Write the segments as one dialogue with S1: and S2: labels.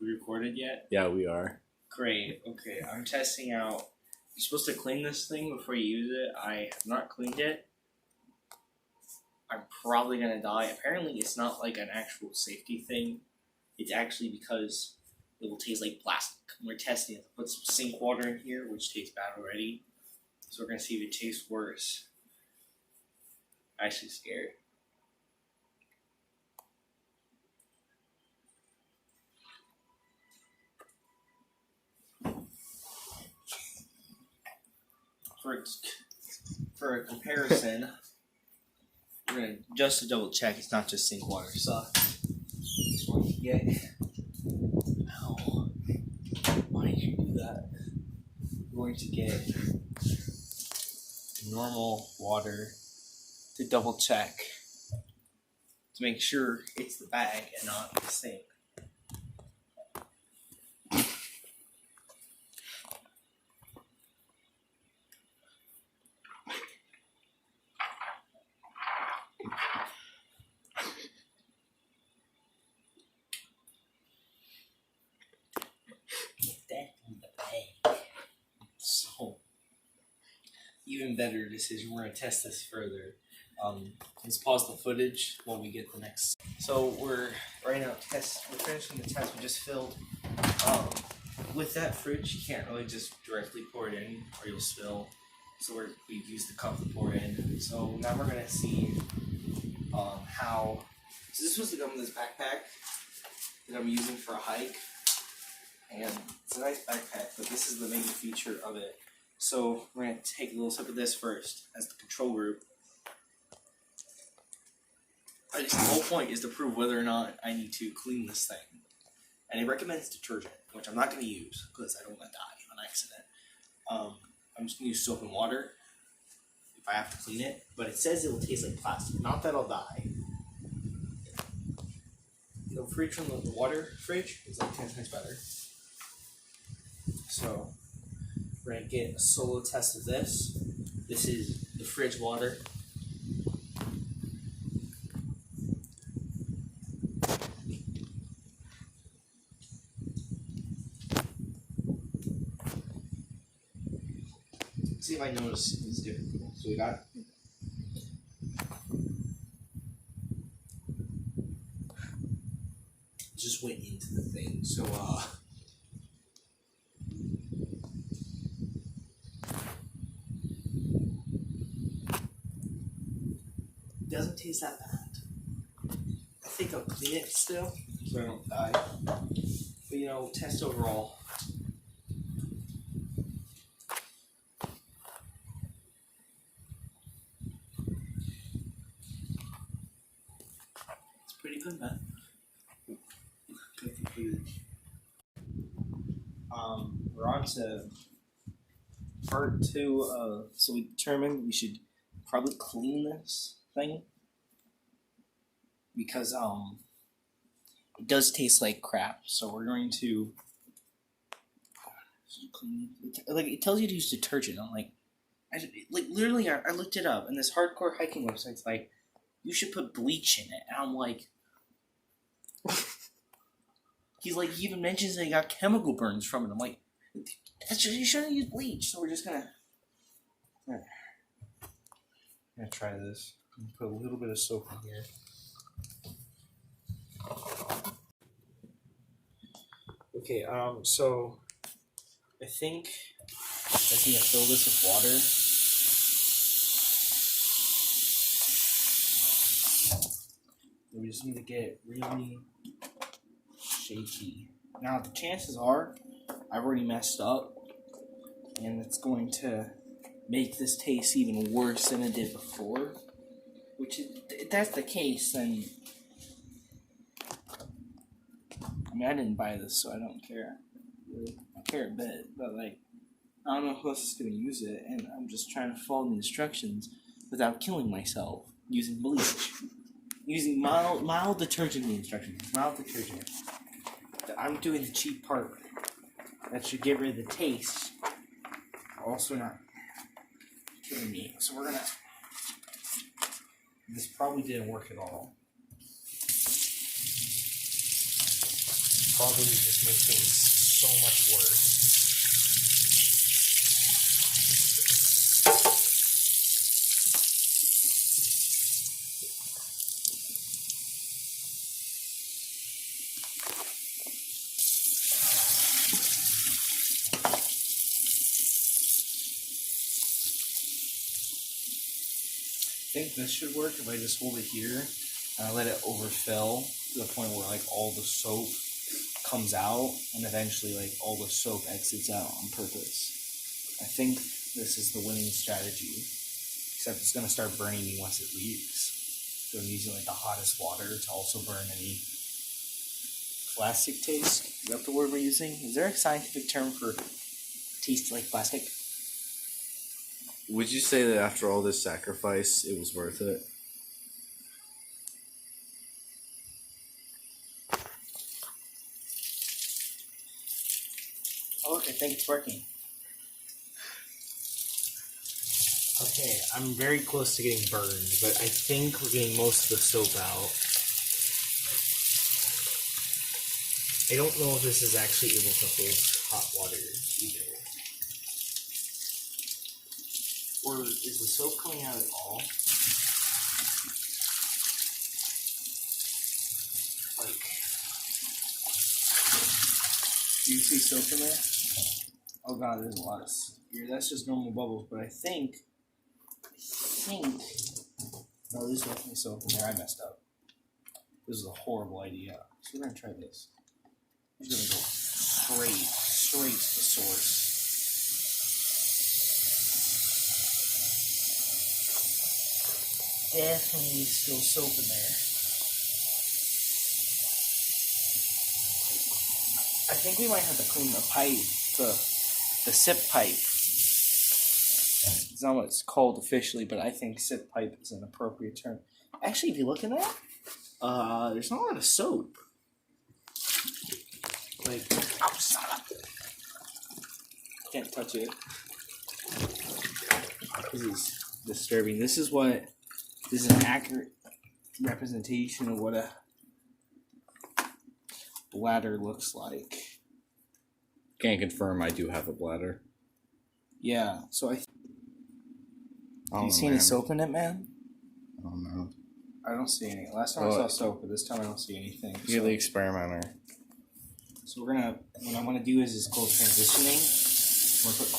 S1: We recorded yet?
S2: Yeah, we are.
S1: Great. Okay, I'm testing out. You're supposed to clean this thing before you use it. I have not cleaned it. I'm probably gonna die. Apparently, it's not like an actual safety thing. It's actually because it will taste like plastic. We're testing it. Put some sink water in here, which tastes bad already. So we're gonna see if it tastes worse. I'm actually scared. For a comparison, we're gonna just to double check it's not just sink water. So just want to get. Ow! Why did you do that? We're going to get normal water to double check to make sure it's the bag and not the sink. So, even better decision. We're gonna test this further. Let's pause the footage while we get the next. So we're right now we're finishing the test. We just filled. With that fridge, you can't really just directly pour it in, or you'll spill. So we've used the cup to pour in. So now we're gonna see how. So this was to come in this backpack that I'm using for a hike. And it's a nice backpack, but this is the main feature of it. So we're going to take a little sip of this first as the control group. The whole point is to prove whether or not I need to clean this thing. And it recommends detergent, which I'm not going to use because I don't want to die on accident. I'm just going to use soap and water if I have to clean it. But it says it will taste like plastic. Not that I'll die. The fridge from the water fridge is like 10 times better. So we're going to get a solo test of this. This is the fridge water. Let's see if I notice it's different. So we got just went into the thing. So it doesn't taste that bad. I think I'll clean it still so I don't die. But you know, test overall. It's pretty good, man. We're on to part 2. So we determined we should probably clean this thing because it does taste like crap. So we're going to clean it. Like it tells you to use detergent. I'm like, literally, I looked it up, and this hardcore hiking website's like, you should put bleach in it, and I'm like. He's like, he even mentions that he got chemical burns from it. I'm like, you shouldn't use bleach. So we're just gonna try this. Put a little bit of soap in here. Okay, so I think I just need to fill this with water. We just need to get it really shaky. Now the chances are I've already messed up and it's going to make this taste even worse than it did before. Which if that's the case, then I mean I didn't buy this so I don't care. I care a bit, but like I don't know who else is gonna use it, and I'm just trying to follow the instructions without killing myself using bleach. Using mild detergent instructions. Mild detergent. I'm doing the cheap part. That should get rid of the taste. Also not killing me. So we're gonna. This probably didn't work at all. probably just make things so much worse. I think this should work if I just hold it here and I let it overfill to the point where like all the soap comes out and eventually like all the soap exits out on purpose. I think this is the winning strategy, except it's going to start burning me once it leaves. So I'm using like the hottest water to also burn any plastic taste. Is that the word we're using? Is there a scientific term for taste like plastic?
S2: Would you say that after all this sacrifice, it was worth it?
S1: Oh, look, I think it's working. Okay, I'm very close to getting burned, but I think we're getting most of the soap out. I don't know if this is actually able to hold hot water either. Or is the soap coming out at all? Like, do you see soap in there? Oh god, there's a lot of here. That's just normal bubbles, but I think no, there's definitely soap in there. I messed up. This is a horrible idea. So we're gonna try this. I'm just gonna go straight to the source. Definitely still soap in there. I think we might have to clean the pipe, the sip pipe. It's not what it's called officially, but I think sip pipe is an appropriate term. Actually, if you look in there, there's not a lot of soap. Like, can't touch it. This is disturbing. This is an accurate representation of what a bladder looks like.
S2: Can't confirm I do have a bladder.
S1: Yeah, so do you see any soap in it, man?
S2: Oh no.
S1: I don't see any. Last time I saw soap, but this time I don't see anything.
S2: You're the experimenter.
S1: So what I want to do is called transitioning. We're gonna put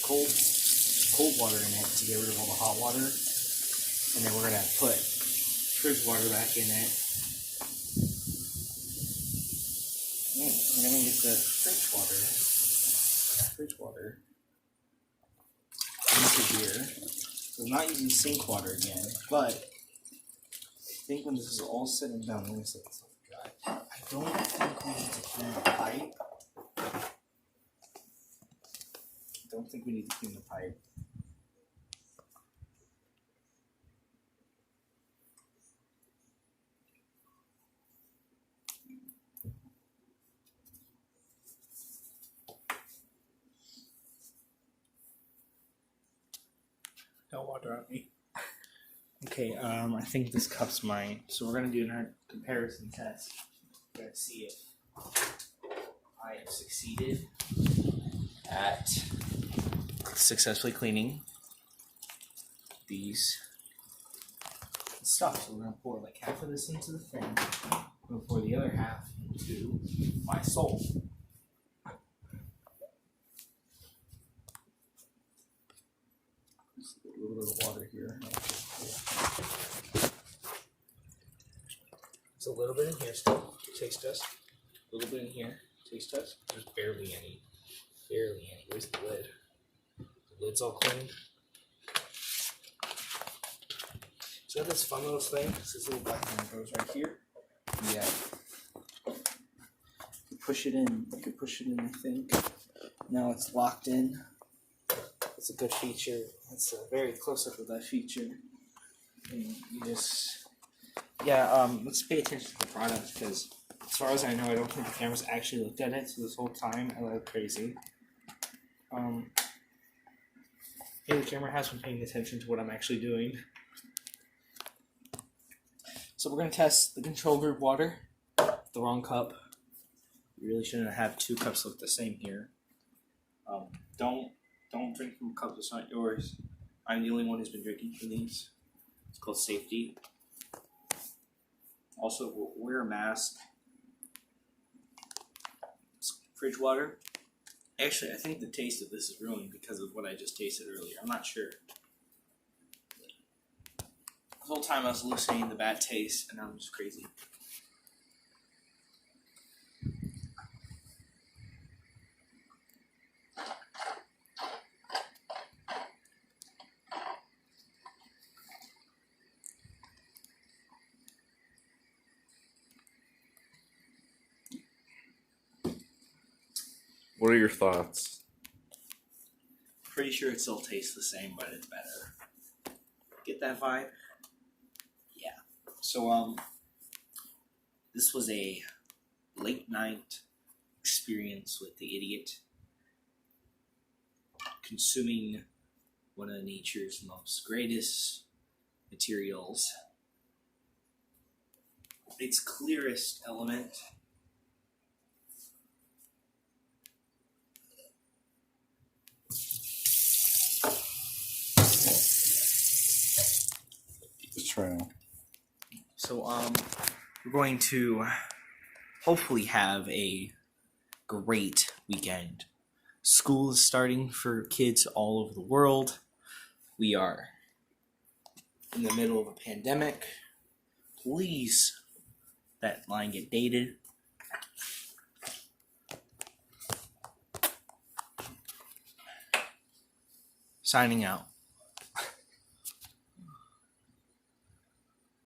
S1: cold water in it to get rid of all the hot water, and then we're gonna put fridge water back in it. We're gonna get the fridge water into here. So I'm not using sink water again, but I think when this is all said and done, let me set this dry. I don't think we need to clean the pipe. Don't water on me. Okay, I think this cup's mine. So we're gonna do a comparison test. We're gonna see if I have succeeded at successfully cleaning these stuff. So we're gonna pour like half of this into the thing. I'm gonna pour the other half into my soul. Just a little bit of water here. It's a little bit in here still. Taste test. A little bit in here. Taste test. There's barely any. Barely any. Where's the lid? The lid's all clean. So I have this fun little thing. It's this little black thing that goes right here. Yeah. You push it in. You can push it in, I think. Now it's locked in. It's a good feature. It's a very close up of that feature. And you just, let's pay attention to the product because, as far as I know, I don't think the camera's actually looked at it. So this whole time, I look crazy. The camera has been paying attention to what I'm actually doing. So we're gonna test the control group water. The wrong cup. You really shouldn't have 2 cups look the same here. Don't drink from a cup that's not yours. I'm the only one who's been drinking from these. It's called safety. Also, wear a mask. Fridge water. Actually, I think the taste of this is ruined because of what I just tasted earlier. I'm not sure. The whole time I was hallucinating the bad taste, and I'm just crazy.
S2: What are your thoughts?
S1: Pretty sure it still tastes the same, but it's better. Get that vibe? Yeah. So, this was a late night experience with the idiot. Consuming one of nature's most greatest materials. Its clearest element.
S2: Just try now.
S1: So, we're going to hopefully have a great weekend. School is starting for kids all over the world. We are in the middle of a pandemic. Please, that line get dated. Signing out.